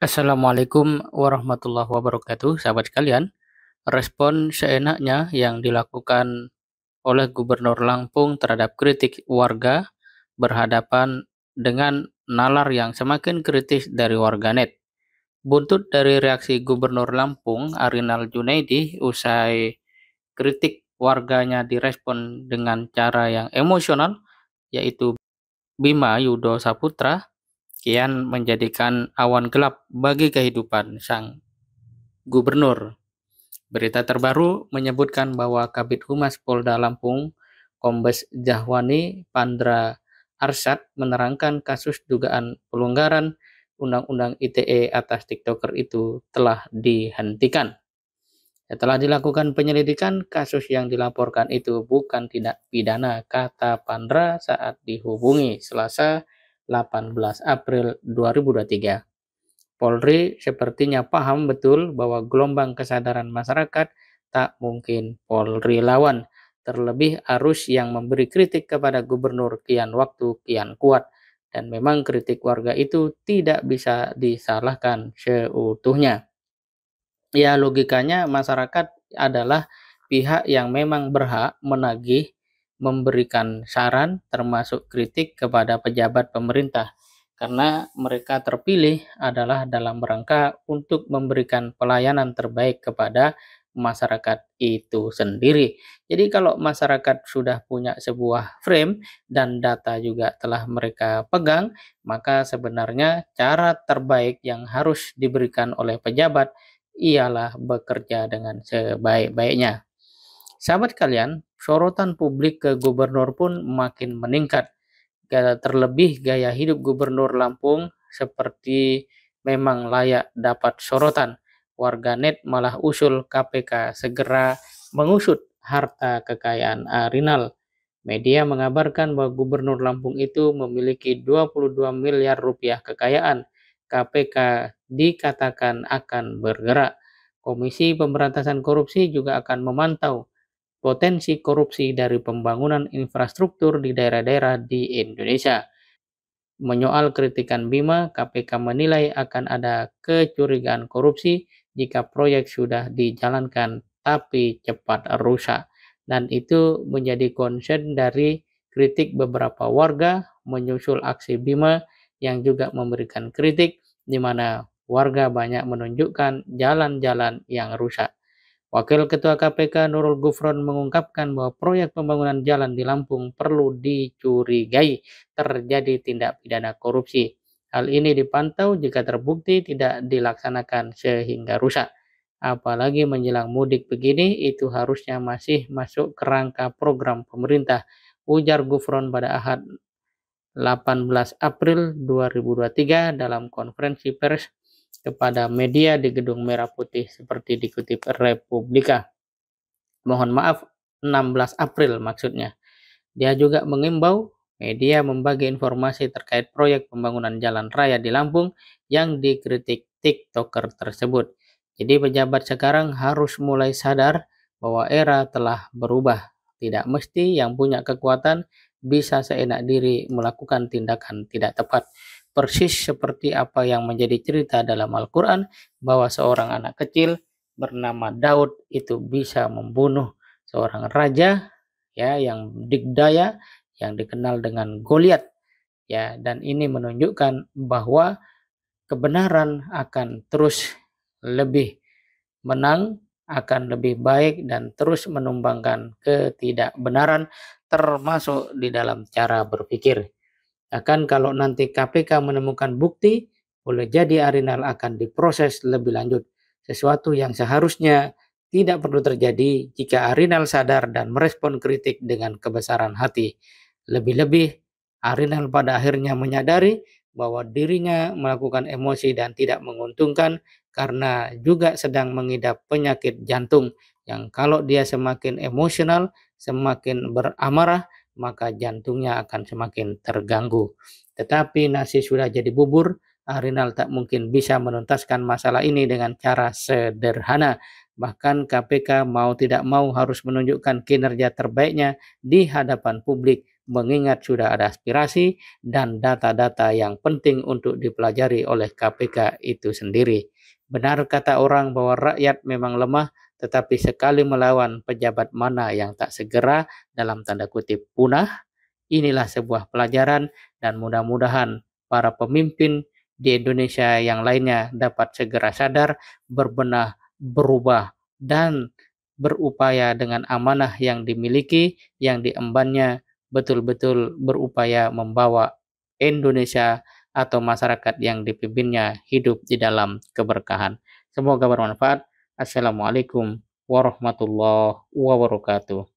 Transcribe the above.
Assalamualaikum warahmatullahi wabarakatuh, sahabat sekalian. Respon seenaknya yang dilakukan oleh Gubernur Lampung terhadap kritik warga berhadapan dengan nalar yang semakin kritis dari warganet. Buntut dari reaksi Gubernur Lampung, Arinal Junaidi, usai kritik warganya direspon dengan cara yang emosional, yaitu Bima Yudo Saputra, kian menjadikan awan gelap bagi kehidupan sang gubernur. Berita terbaru menyebutkan bahwa Kabid Humas Polda Lampung, Kombes Jahwani Pandra Arsyad, menerangkan kasus dugaan pelanggaran Undang-Undang ITE atas TikToker itu telah dihentikan. Setelah dilakukan penyelidikan, kasus yang dilaporkan itu bukan tindak pidana, kata Pandra saat dihubungi Selasa 18 April 2023. Polri sepertinya paham betul bahwa gelombang kesadaran masyarakat tak mungkin Polri lawan. Terlebih arus yang memberi kritik kepada gubernur kian waktu kian kuat. Dan memang kritik warga itu tidak bisa disalahkan seutuhnya. Ya, logikanya masyarakat adalah pihak yang memang berhak menagih, memberikan saran termasuk kritik kepada pejabat pemerintah karena mereka terpilih adalah dalam rangka untuk memberikan pelayanan terbaik kepada masyarakat itu sendiri. Jadi kalau masyarakat sudah punya sebuah frame dan data juga telah mereka pegang, maka sebenarnya cara terbaik yang harus diberikan oleh pejabat ialah bekerja dengan sebaik-baiknya. Sahabat kalian, sorotan publik ke gubernur pun makin meningkat. Terlebih gaya hidup gubernur Lampung seperti memang layak dapat sorotan. Warganet malah usul KPK segera mengusut harta kekayaan Arinal. Media mengabarkan bahwa gubernur Lampung itu memiliki 22 miliar rupiah kekayaan. KPK dikatakan akan bergerak. Komisi Pemberantasan Korupsi juga akan memantau potensi korupsi dari pembangunan infrastruktur di daerah-daerah di Indonesia. Menyoal kritikan Bima, KPK menilai akan ada kecurigaan korupsi jika proyek sudah dijalankan tapi cepat rusak. Dan itu menjadi concern dari kritik beberapa warga menyusul aksi Bima yang juga memberikan kritik di mana warga banyak menunjukkan jalan-jalan yang rusak. Wakil Ketua KPK Nurul Gufron mengungkapkan bahwa proyek pembangunan jalan di Lampung perlu dicurigai terjadi tindak pidana korupsi. Hal ini dipantau jika terbukti tidak dilaksanakan sehingga rusak. Apalagi menjelang mudik begini, itu harusnya masih masuk kerangka program pemerintah, ujar Gufron pada Ahad 18 April 2023 dalam konferensi pers kepada media di Gedung Merah Putih seperti dikutip Republika. Mohon maaf, 16 April maksudnya. Dia juga mengimbau media membagi informasi terkait proyek pembangunan jalan raya di Lampung yang dikritik TikToker tersebut. Jadi pejabat sekarang harus mulai sadar bahwa era telah berubah. Tidak mesti yang punya kekuatan bisa seenak diri melakukan tindakan tidak tepat. Persis seperti apa yang menjadi cerita dalam Al-Quran bahwa seorang anak kecil bernama Daud itu bisa membunuh seorang raja ya yang dikdaya yang dikenal dengan Goliat ya, dan ini menunjukkan bahwa kebenaran akan terus lebih menang, akan lebih baik dan terus menumbangkan ketidakbenaran termasuk di dalam cara berpikir. Bahkan kalau nanti KPK menemukan bukti, boleh jadi Arinal akan diproses lebih lanjut. Sesuatu yang seharusnya tidak perlu terjadi jika Arinal sadar dan merespon kritik dengan kebesaran hati. Lebih-lebih, Arinal pada akhirnya menyadari bahwa dirinya melakukan emosi dan tidak menguntungkan karena juga sedang mengidap penyakit jantung yang kalau dia semakin emosional, semakin beramarah, maka jantungnya akan semakin terganggu. Tetapi nasi sudah jadi bubur, Arinal tak mungkin bisa menuntaskan masalah ini dengan cara sederhana. Bahkan KPK mau tidak mau harus menunjukkan kinerja terbaiknya di hadapan publik mengingat sudah ada aspirasi dan data-data yang penting untuk dipelajari oleh KPK itu sendiri. Benar kata orang bahwa rakyat memang lemah, tetapi sekali melawan pejabat mana yang tak segera dalam tanda kutip punah. Inilah sebuah pelajaran dan mudah-mudahan para pemimpin di Indonesia yang lainnya dapat segera sadar, berbenah, berubah, dan berupaya dengan amanah yang dimiliki, yang diembannya, betul-betul berupaya membawa Indonesia atau masyarakat yang dipimpinnya hidup di dalam keberkahan. Semoga bermanfaat. Assalamualaikum warahmatullahi wabarakatuh.